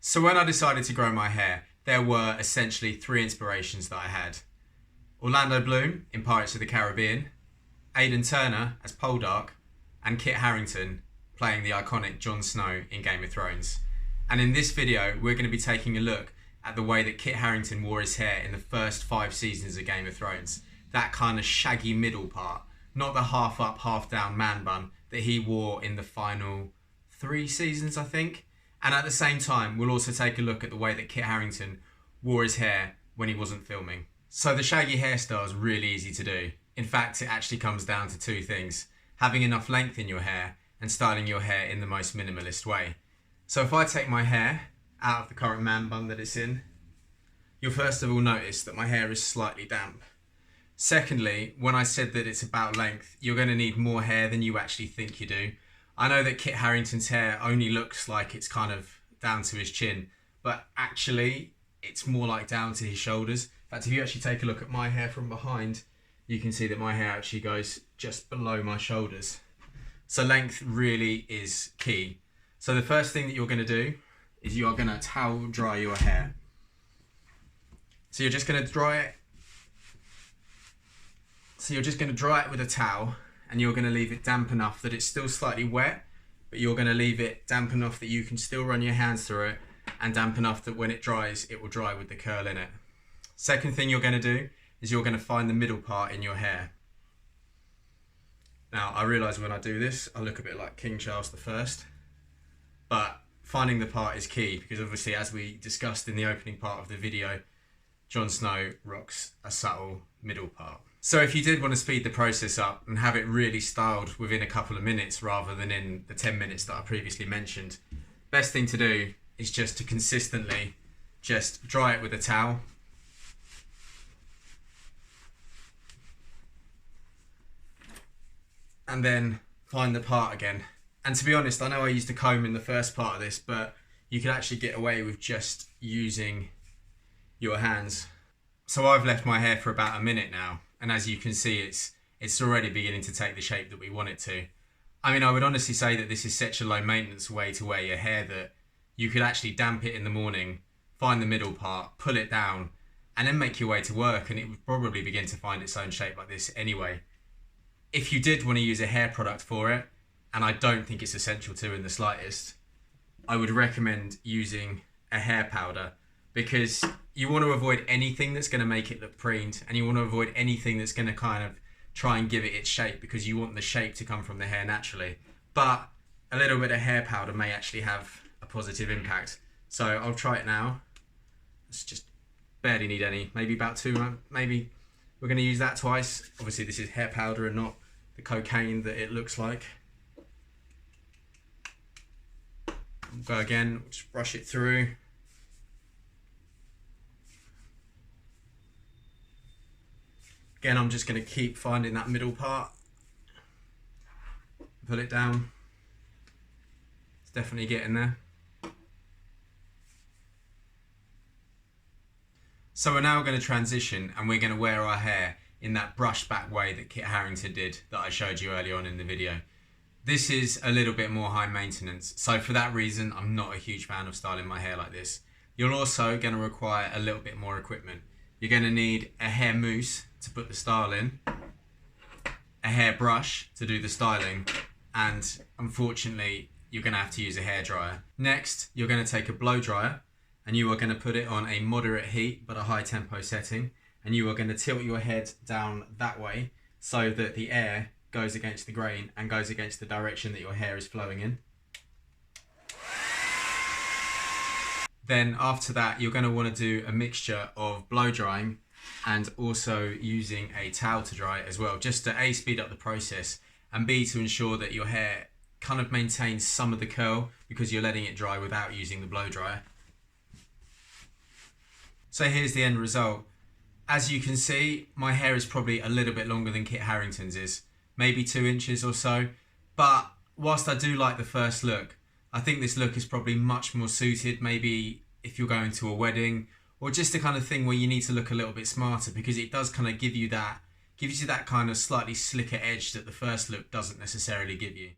So when I decided to grow my hair, there were essentially three inspirations that I had. Orlando Bloom in Pirates of the Caribbean, Aidan Turner as Poldark, and Kit Harington playing the iconic Jon Snow in Game of Thrones. And in this video, we're going to be taking a look at the way that Kit Harington wore his hair in the first 5 seasons of Game of Thrones. That kind of shaggy middle part, not the half up, half down man bun that he wore in the final 3 seasons, I think. And at the same time, we'll also take a look at the way that Kit Harington wore his hair when he wasn't filming. So the shaggy hairstyle is really easy to do. In fact, it actually comes down to 2 things: having enough length in your hair and styling your hair in the most minimalist way. So if I take my hair out of the current man bun that it's in, you'll first of all notice that my hair is slightly damp. Secondly, when I said that it's about length, you're going to need more hair than you actually think you do. I know that Kit Harington's hair only looks like it's kind of down to his chin, but actually it's more like down to his shoulders. In fact, if you actually take a look at my hair from behind, you can see that my hair actually goes just below my shoulders. So length really is key. So the first thing that you're going to do is you are going to towel dry your hair. So you're just going to dry it. So you're just going to dry it with a towel, and you're going to leave it damp enough that it's still slightly wet, but you're going to leave it damp enough that you can still run your hands through it, and damp enough that when it dries, it will dry with the curl in it. Second thing you're going to do is you're going to find the middle part in your hair. Now, I realise when I do this, I look a bit like King Charles I, but finding the part is key because obviously, as we discussed in the opening part of the video, Jon Snow rocks a subtle middle part. So if you did want to speed the process up and have it really styled within a couple of minutes rather than in the 10 minutes that I previously mentioned, best thing to do is just to consistently just dry it with a towel. And then find the part again. And to be honest, I know I used a comb in the first part of this, but you could actually get away with just using your hands. So I've left my hair for about a minute now, and as you can see, it's already beginning to take the shape that we want it to. I mean, I would honestly say that this is such a low maintenance way to wear your hair that you could actually damp it in the morning, find the middle part, pull it down, and then make your way to work, and it would probably begin to find its own shape like this anyway. If you did want to use a hair product for it, and I don't think it's essential to in the slightest, I would recommend using a hair powder, because you want to avoid anything that's going to make it look preened, and you want to avoid anything that's going to kind of try and give it its shape, because you want the shape to come from the hair naturally. But a little bit of hair powder may actually have a positive impact. So I'll try it now. It's just barely need any, maybe about 2, maybe we're going to use that twice. Obviously this is hair powder and not the cocaine that it looks like. Go again, just brush it through. Again, I'm just going to keep finding that middle part. Pull it down. It's definitely getting there. So we're now going to transition, and we're going to wear our hair in that brushed back way that Kit Harington did that I showed you earlier on in the video. This is a little bit more high maintenance, so for that reason I'm not a huge fan of styling my hair like this. You're also going to require a little bit more equipment. You're going to need a hair mousse to put the style in, a hair brush to do the styling, and unfortunately you're going to have to use a hairdryer. Next, you're going to take a blow dryer, and you are going to put it on a moderate heat but a high tempo setting, and you are going to tilt your head down that way so that the air goes against the grain and goes against the direction that your hair is flowing in. Then after that, you're going to want to do a mixture of blow drying and also using a towel to dry it as well, just to A, speed up the process, and B, to ensure that your hair kind of maintains some of the curl because you're letting it dry without using the blow dryer. So here's the end result. As you can see, my hair is probably a little bit longer than Kit Harington's is, maybe 2 inches or so, but whilst I do like the first look, I think this look is probably much more suited maybe if you're going to a wedding, or just the kind of thing where you need to look a little bit smarter, because it does kind of gives you that kind of slightly slicker edge that the first look doesn't necessarily give you.